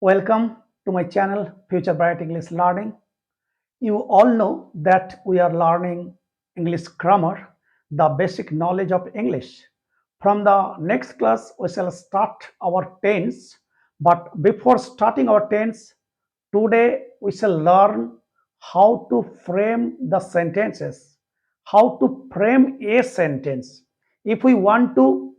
Welcome to my channel Future Bright English Learning. You all know that we are learning English grammar, the basic knowledge of English. From the next class, we shall start our tense. But before starting our tense, today we shall learn how to frame the sentences, how to frame a sentence. If we want to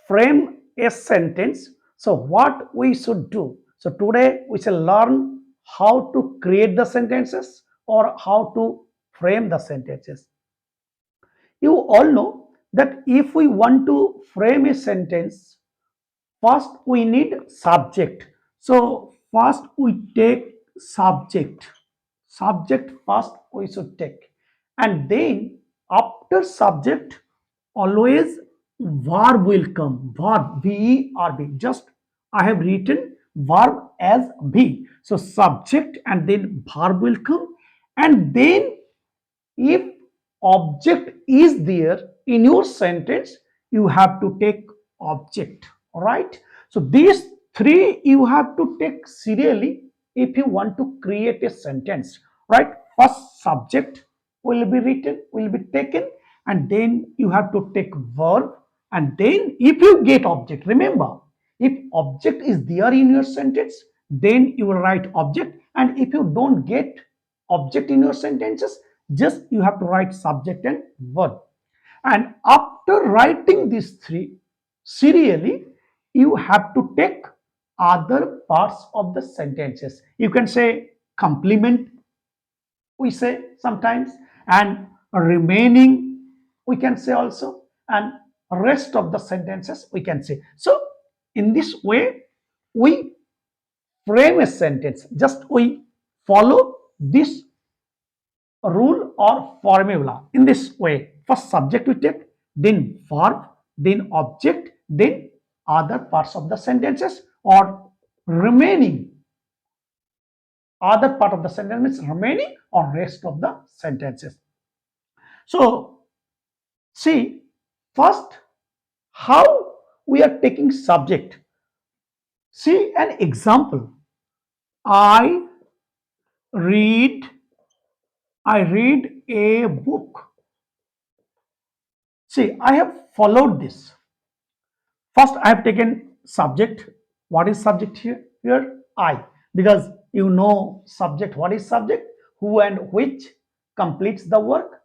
frame a sentence, so what we should do? So today we shall learn how to create the sentences or how to frame the sentences. You all know that if we want to frame a sentence, first we need subject. So first we take subject first we should take, and then after subject always verb will come, verb, verb. Just I have written verb as v, so subject and then verb will come, and then if object is there in your sentence, you have to take object. All right, so these three you have to take serially if you want to create a sentence, right? First subject will be written, will be taken, and then you have to take verb, and then if you get object, remember, if object is there in your sentence, then you will write object, and if you don't get object in your sentences, just you have to write subject and verb. And after writing these three serially, you have to take other parts of the sentences. You can say complement, we say sometimes, and remaining we can say also, and rest of the sentences we can say. So in this way we frame a sentence. Just we follow this rule or formula in this way. First subject we take, then verb, then object, then other parts of the sentences, or remaining. Other part of the sentence means remaining or rest of the sentences. So see, first how we are taking subject. See an example. I read I read a book. See, I have followed this. First, I have taken subject. What is subject here? Here, I. Because you know subject. What is subject? Who and which completes the work.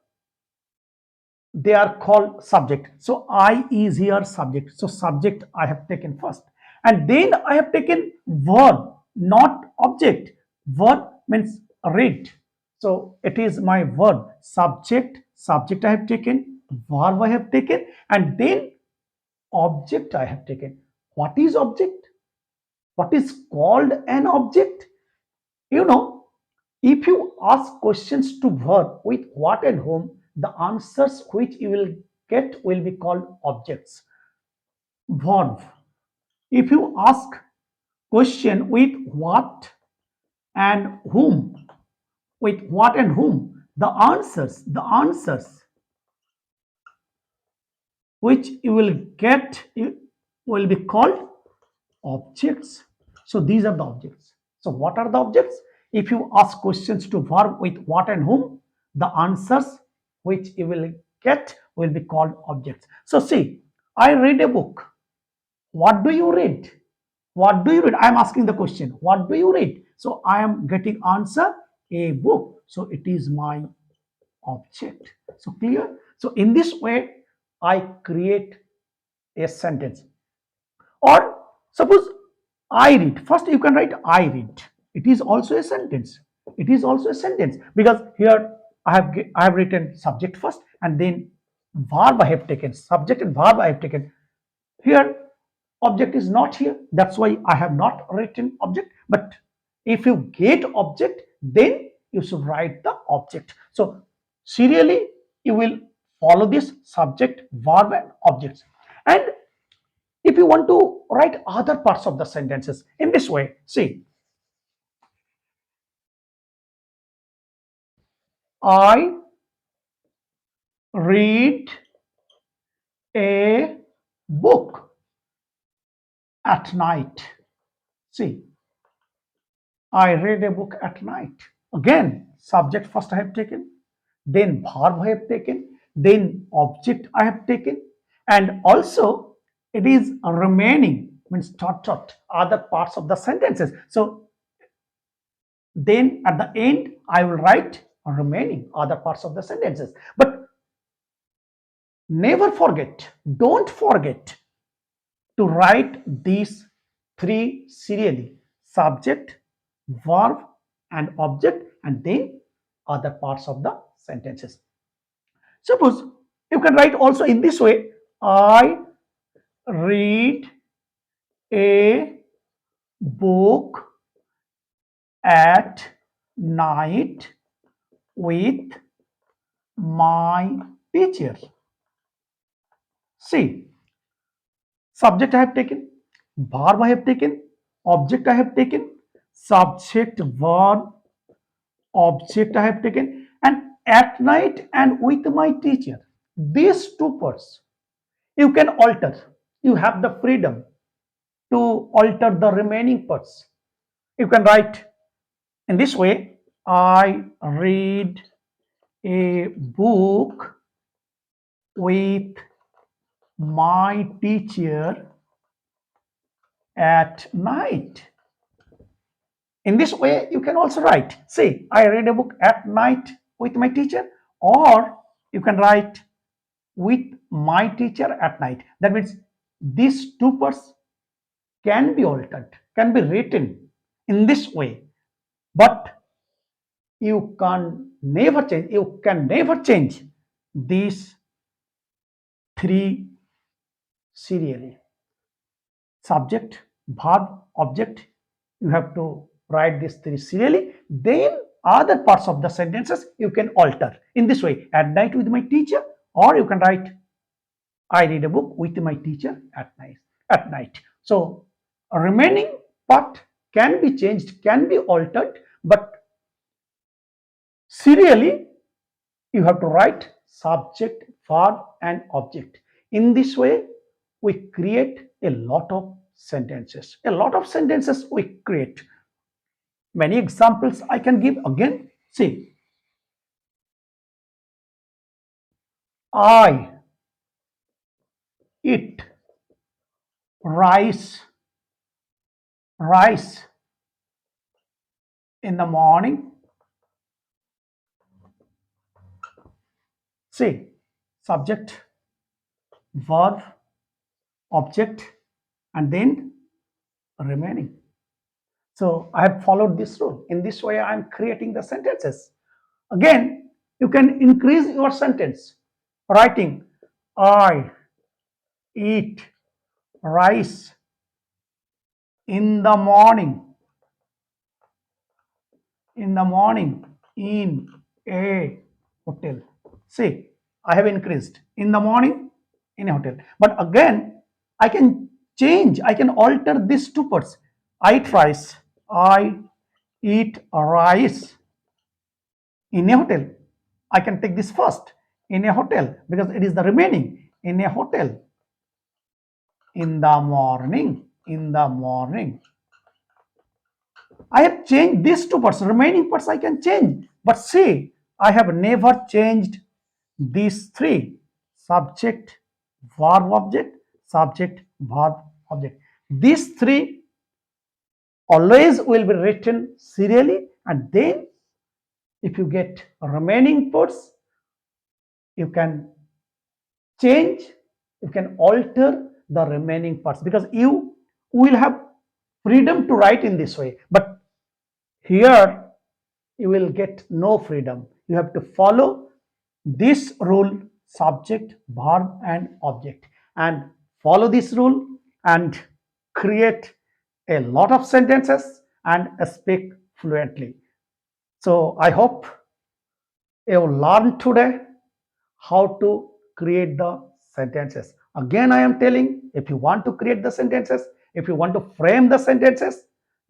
They are called subject. So, I is here subject. So, subject I have taken first. And then I have taken verb, not object. Verb means read. So, it is my verb. Subject I have taken, verb I have taken, and then object I have taken. What is object? What is called an object? You know, if you ask questions to verb with what and whom, the answers which you will get will be called objects. Verb. If you ask question with what and whom, with what and whom, the answers which you will get will be called objects. So these are the objects. So what are the objects? If you ask questions to verb with what and whom, the answers which you will get will be called objects. So see, I read a book. What do you read? What do you read? I am asking the question. What do you read? So I am getting answer, a book. So it is my object. So clear? So in this way, I create a sentence. Or suppose I read. First, you can write I read. It is also a sentence. It is also a sentence because here I have written subject first and then verb I have taken. Subject and verb I have taken. Here object is not here. That's why I have not written object. But if you get object, then you should write the object. So serially, you will follow this subject, verb, and objects. And if you want to write other parts of the sentences in this way, see, I read a book at night. See, I read a book at night. Again, subject first I have taken, then verb I have taken, then object I have taken, and also it is remaining means other parts of the sentences. So then at the end I will write remaining other parts of the sentences. But never forget, don't forget to write these three serially: subject, verb, and object, and then other parts of the sentences. Suppose you can write also in this way: I read a book at night with my teacher. See, subject I have taken, verb I have taken, object I have taken, subject, verb, object I have taken, and at night and with my teacher. These two parts you can alter. You have the freedom to alter the remaining parts. You can write in this way: I read a book with my teacher at night. In this way, you can also write, say, I read a book at night with my teacher, or you can write with my teacher at night. That means these two parts can be altered, can be written in this way, but you can never change these three serially: subject, verb, object. You have to write these three serially. Then other parts of the sentences you can alter in this way: at night with my teacher, or you can write I read a book with my teacher at night. So a remaining part can be changed, can be altered, but serially you have to write subject, verb, and object. In this way, we create a lot of sentences. A lot of sentences we create. Many examples I can give again. See, I eat rice, rice in the morning. See, subject, verb, object, and then remaining. So I have followed this rule. In this way, I am creating the sentences. Again, you can increase your sentence writing I eat rice in the morning, in the morning in a hotel. See, I have increased in the morning in a hotel. But again, I can change, I can alter these two parts. I eat rice. I eat rice in a hotel. I can take this first in a hotel because it is the remaining in a hotel in the morning. In the morning. I have changed these two parts. Remaining parts I can change. But see, I have never changed these three: subject, verb, object, subject, verb, object. These three always will be written serially, and then if you get remaining parts, you can change, you can alter the remaining parts because you will have freedom to write in this way. But here you will get no freedom. You have to follow this rule: subject, verb, and object, and follow this rule and create a lot of sentences and speak fluently. So I hope you learned today how to create the sentences. Again, I am telling, if you want to create the sentences, if you want to frame the sentences,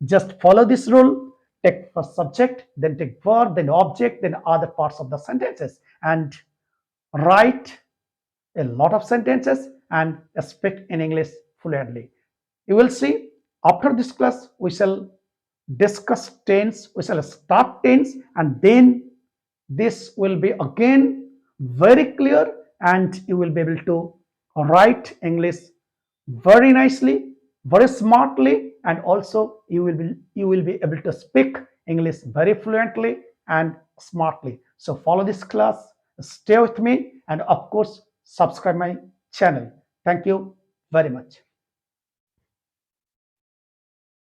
just follow this rule. Take first subject, then take verb, then object, then other parts of the sentences, and write a lot of sentences and speak in English fluently. You will see after this class, we shall discuss tense, we shall start tense, and then this will be again very clear, and you will be able to write English very nicely, very smartly, and also you will be able to speak English very fluently and smartly. So follow this class, stay with me, and of course subscribe my channel. Thank you very much.